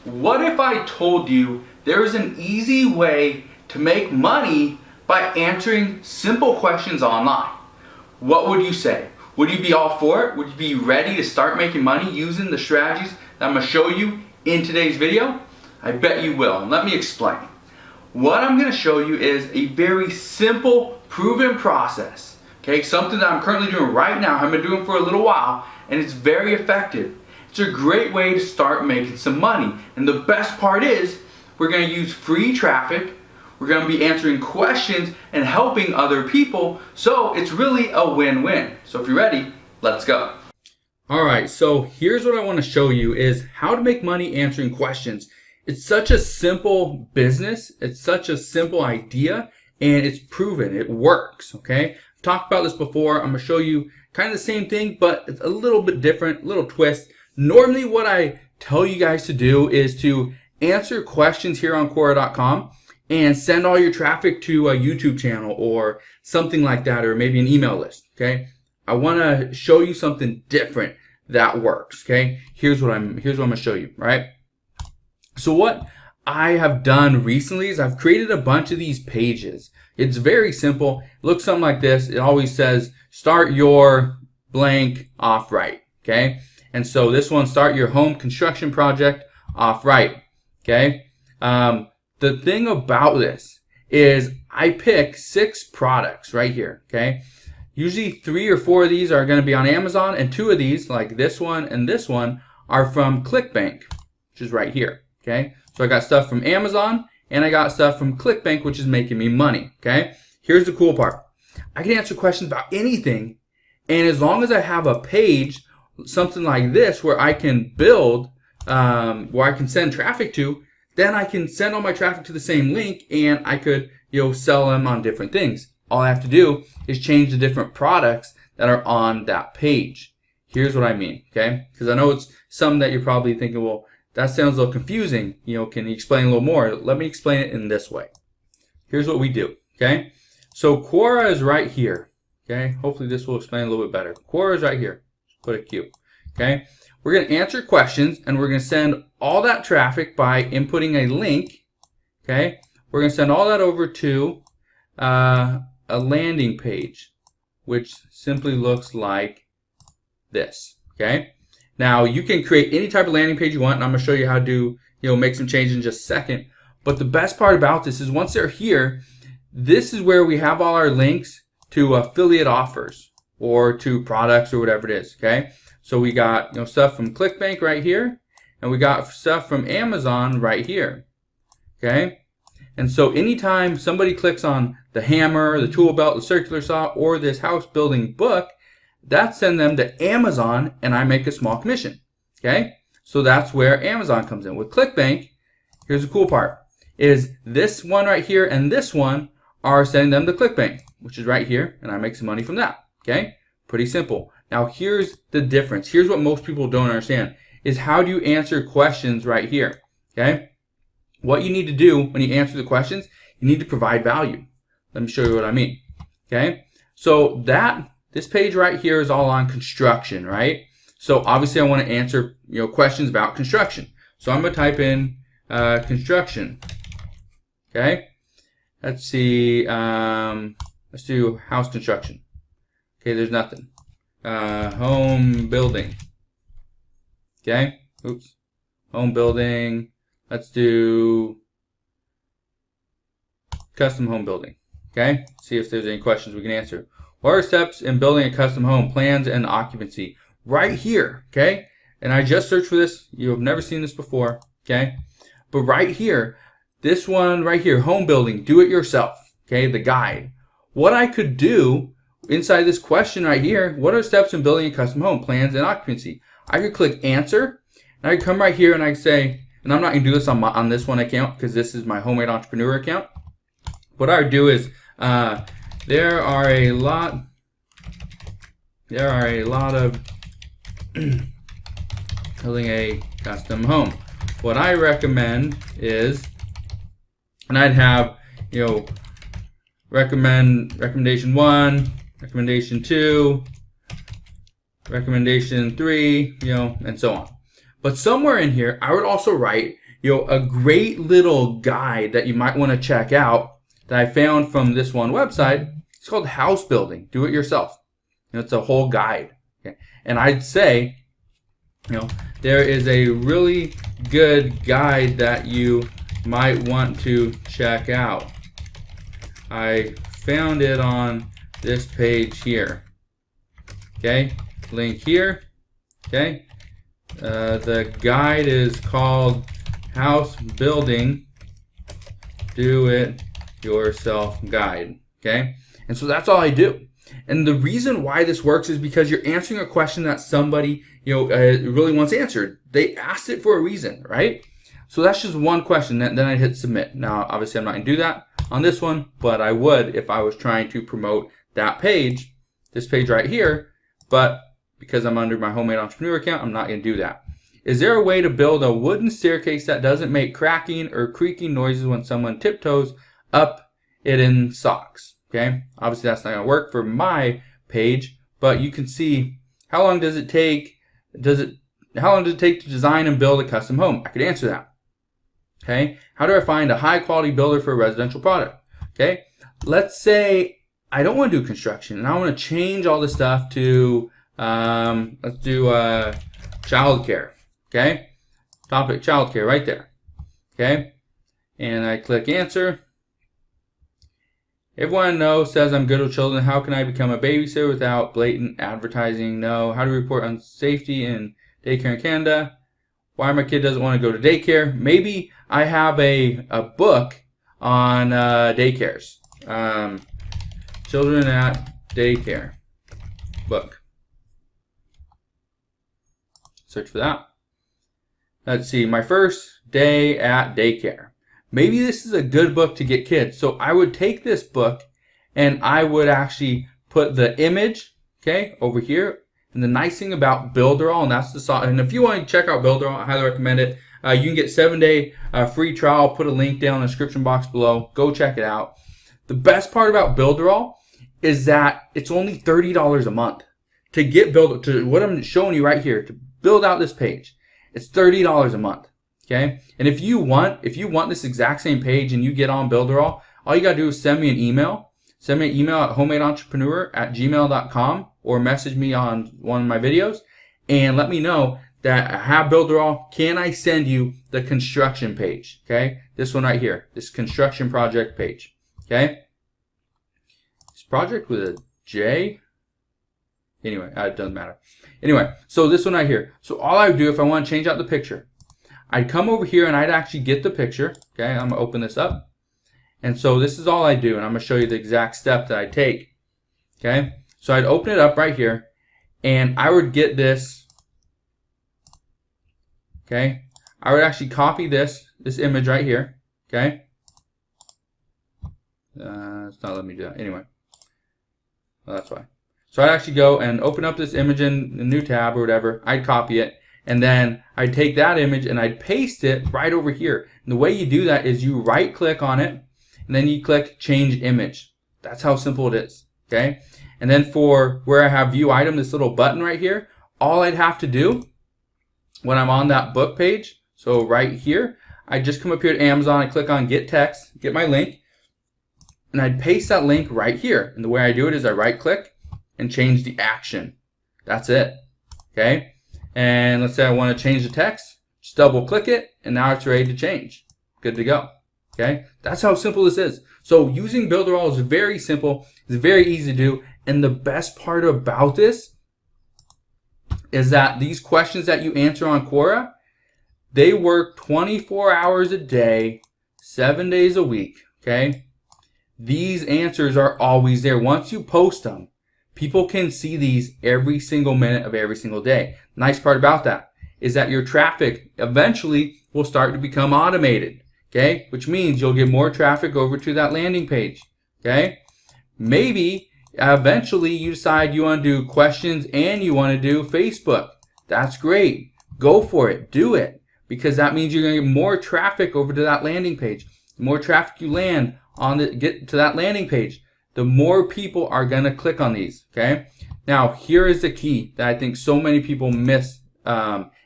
What if I told you there is an easy way to make money by answering simple questions online? What would you say? Would you be all for it? Would you be ready to start making money using the strategies that I'm going to show you in today's video? I bet you will. And let me explain. What I'm going to show you is a very simple, proven process. Okay, something that I'm currently doing right now. I've been doing for a little while, and it's very effective. It's a great way to start making some money. And the best part is, we're going to use free traffic. We're going to be answering questions and helping other people. So it's really a win-win. So if you're ready, let's go. All right, so here's what I want to show you is how to make money answering questions. It's such a simple business. It's such a simple idea, and it's proven. It works, okay? I've talked about this before. I'm going to show you kind of the same thing, but it's a little bit different, a little twist. Normally what I tell you guys to do is to answer questions here on Quora.com and send all your traffic to a YouTube channel or something like that, or maybe an email list, okay? I want to show you something different that works, okay? Here's what I'm going to show you, all right? So what I have done recently is I've created a bunch of these pages. It's very simple. It looks something like this. It always says, start your blank off right, okay? And so this one, start your home construction project off right, okay? The thing about this is I pick 6 products right here, okay? Usually 3 or 4 of these are going to be on Amazon, and 2 of these, like this one and this one, are from ClickBank, which is right here, okay? So I got stuff from Amazon, and I got stuff from ClickBank, which is making me money, okay? Here's the cool part. I can answer questions about anything, and as long as I have a page, something like this, where I can build, where I can send traffic to, then I can send all my traffic to the same link, and I could, sell them on different things. All I have to do is change the different products that are on that page. Here's what I mean, okay? Because I know it's something that you're probably thinking, well, that sounds a little confusing. Can you explain a little more? Let me explain it in this way. Here's what we do, okay? So Quora is right here, okay? Hopefully this will explain a little bit better. Quora is right here. Put a Q, okay? We're going to answer questions, and we're going to send all that traffic by inputting a link, okay? We're going to send all that over to a landing page, which simply looks like this, okay? Now, you can create any type of landing page you want, and I'm going to show you how to make some changes in just a second. But the best part about this is once they're here, this is where we have all our links to affiliate offers or to products or whatever it is, okay? So we got stuff from ClickBank right here, and we got stuff from Amazon right here, okay? And so anytime somebody clicks on the hammer, the tool belt, the circular saw, or this house building book, that sends them to Amazon, and I make a small commission, okay? So that's where Amazon comes in. With ClickBank, here's the cool part, is this one right here and this one are sending them to ClickBank, which is right here, and I make some money from that, okay? Pretty simple. Now here's the difference. Here's what most people don't understand, is how do you answer questions right here, okay? What you need to do when you answer the questions, you need to provide value. Let me show you what I mean, okay? So this page right here is all on construction, right? So obviously I want to answer questions about construction. So I'm going to type in construction, okay? Let's see, let's do house construction. Okay, there's nothing. Home building. Okay, oops. Home building. Let's do custom home building. Okay, see if there's any questions we can answer. What are steps in building a custom home? Plans and occupancy. Right here, okay? And I just searched for this. You have never seen this before, okay? But right here, this one right here, home building, do it yourself, okay? The guide. What I could do inside this question right here, what are steps in building a custom home? Plans and occupancy. I could click answer, and I could come right here and I could say, and I'm not going to do this on this one account because this is my homemade entrepreneur account. What I would do is, there are a lot of building a custom home. What I recommend is, and I'd have, recommendation 1, recommendation 2, recommendation 3, and so on. But somewhere in here, I would also write, a great little guide that you might want to check out that I found from this one website. It's called House Building. Do it yourself. It's a whole guide. Okay? And I'd say, there is a really good guide that you might want to check out. I found it on this page here. Okay, link here. Okay, the guide is called House Building Do It Yourself Guide. Okay, and so that's all I do. And the reason why this works is because you're answering a question that somebody really wants answered. They asked it for a reason, right? So that's just one question. Then I hit submit. Now, obviously, I'm not going to do that on this one, but I would if I was trying to promote that page, this page right here. But because I'm under my Homemade Entrepreneur account, I'm not going to do that. Is there a way to build a wooden staircase that doesn't make cracking or creaking noises when someone tiptoes up it in socks? Okay, obviously that's not going to work for my page, but you can see how long does it take? How long does it take to design and build a custom home? I could answer that. Okay, how do I find a high quality builder for a residential product? Okay, let's say I don't want to do construction and I want to change all this stuff to let's do childcare. Okay, topic childcare right there. Okay, and I click answer. Everyone I know says I'm good with children. How can I become a babysitter without blatant advertising? No. How to report on safety in daycare in Canada? Why my kid doesn't want to go to daycare? Maybe I have a book on daycares. Children at daycare book. Search for that. Let's see. My first day at daycare. Maybe this is a good book to get kids. So I would take this book and I would actually put the image, okay, over here. And the nice thing about Builderall, and that's the software. And if you want to check out Builderall, I highly recommend it. You can get 7-day free trial. I'll put a link down in the description box below. Go check it out. The best part about Builderall is that it's only $30 a month to get to what I'm showing you right here to build out this page. It's $30 a month. Okay, and if you want this exact same page and you get on Builderall, all you gotta do is send me an email. Send me an email at homemade-entrepreneur@gmail.com or message me on one of my videos and let me know that I have Builderall. Can I send you the construction page? Okay, this one right here, this construction project page. Okay, this project with a J. Anyway, it doesn't matter. Anyway, so this one right here. So all I would do if I want to change out the picture, I'd come over here and I'd actually get the picture. Okay, I'm going to open this up. And so this is all I do, and I'm going to show you the exact step that I take. Okay, so I'd open it up right here, and I would get this. Okay, I would actually copy this image right here. Okay, it's not letting me do that. Anyway, well, that's why. So I'd actually go and open up this image in a new tab or whatever. I'd copy it. And then I'd take that image and I'd paste it right over here. And the way you do that is you right click on it and then you click change image. That's how simple it is. Okay. And then for where I have view item, this little button right here, all I'd have to do when I'm on that book page, so right here, I just come up here to Amazon, I click on get text, get my link, and I'd paste that link right here. And the way I do it is I right click and change the action. That's it. Okay. And let's say I want to change the text, just double click it, and now it's ready to change. Good to go. Okay, that's how simple this is. So using Builderall is very simple. It's very easy to do. And the best part about this is that these questions that you answer on Quora, they work 24 hours a day, 7 days a week. Okay, these answers are always there. Once you post them, people can see these every single minute of every single day. Nice part about that is that your traffic eventually will start to become automated, okay? Which means you'll get more traffic over to that landing page, okay? Maybe eventually you decide you want to do questions and you want to do Facebook. That's great. Go for it. Do it. Because that means you're going to get more traffic over to that landing page. The more traffic you land on get to that landing page, the more people are going to click on these, okay? Now, here is the key that I think so many people miss,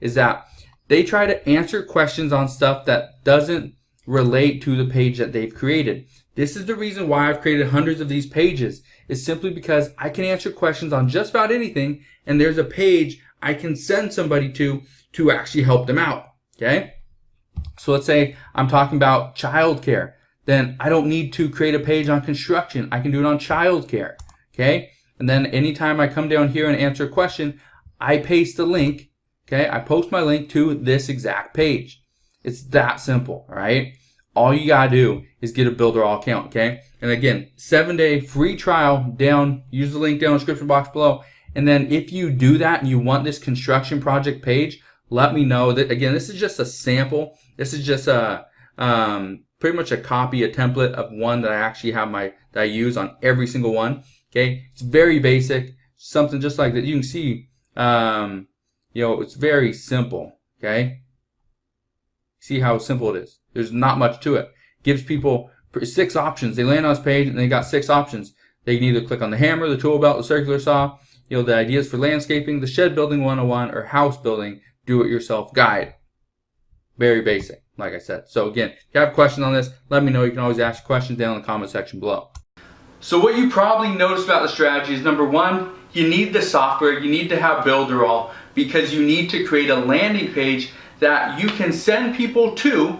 is that they try to answer questions on stuff that doesn't relate to the page that they've created. This is the reason why I've created hundreds of these pages. It's simply because I can answer questions on just about anything, and there's a page I can send somebody to actually help them out. Okay? So let's say I'm talking about childcare. Then I don't need to create a page on construction. I can do it on childcare. Okay? And then anytime I come down here and answer a question, I paste the link. Okay? I post my link to this exact page. It's that simple, all right? All you gotta do is get a Builderall account, okay? And again, 7-day free trial down. Use the link down in the description box below. And then if you do that and you want this construction project page, let me know. That again, this is just a sample. This is just a pretty much a copy, a template of one that I actually have that I use on every single one. Okay, it's very basic, something just like that. You can see, it's very simple. Okay, see how simple it is. There's not much to it. Gives people 6 options. They land on this page and they got 6 options. They can either click on the hammer, the tool belt, the circular saw, the ideas for landscaping, the shed building 101, or house building do-it-yourself guide. Very basic, like I said. So again, if you have questions on this, let me know. You can always ask questions down in the comment section below. So what you probably noticed about the strategy is, number one, you need the software. You need to have Builderall because you need to create a landing page that you can send people to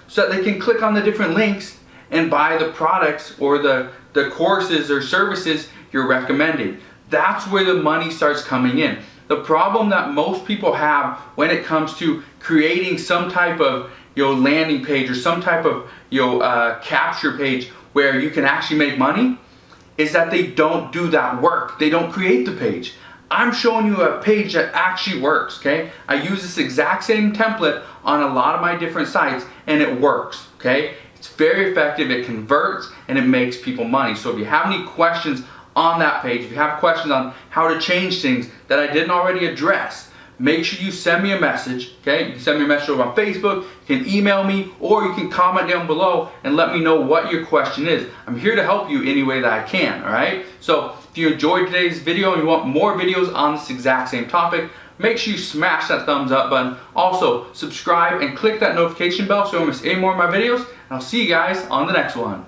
so that they can click on the different links and buy the products or the courses or services you're recommending. That's where the money starts coming in. The problem that most people have when it comes to creating some type of landing page or some type of capture page where you can actually make money is that they don't do that work. They don't create the page. I'm showing you a page that actually works, okay? I use this exact same template on a lot of my different sites and it works, okay? It's very effective, it converts, and it makes people money. So if you have any questions on that page, if you have questions on how to change things that I didn't already address, make sure you send me a message, okay? You can send me a message over on Facebook, you can email me, or you can comment down below and let me know what your question is. I'm here to help you any way that I can, all right? So if you enjoyed today's video and you want more videos on this exact same topic, make sure you smash that thumbs up button. Also, subscribe and click that notification bell so you don't miss any more of my videos. And I'll see you guys on the next one.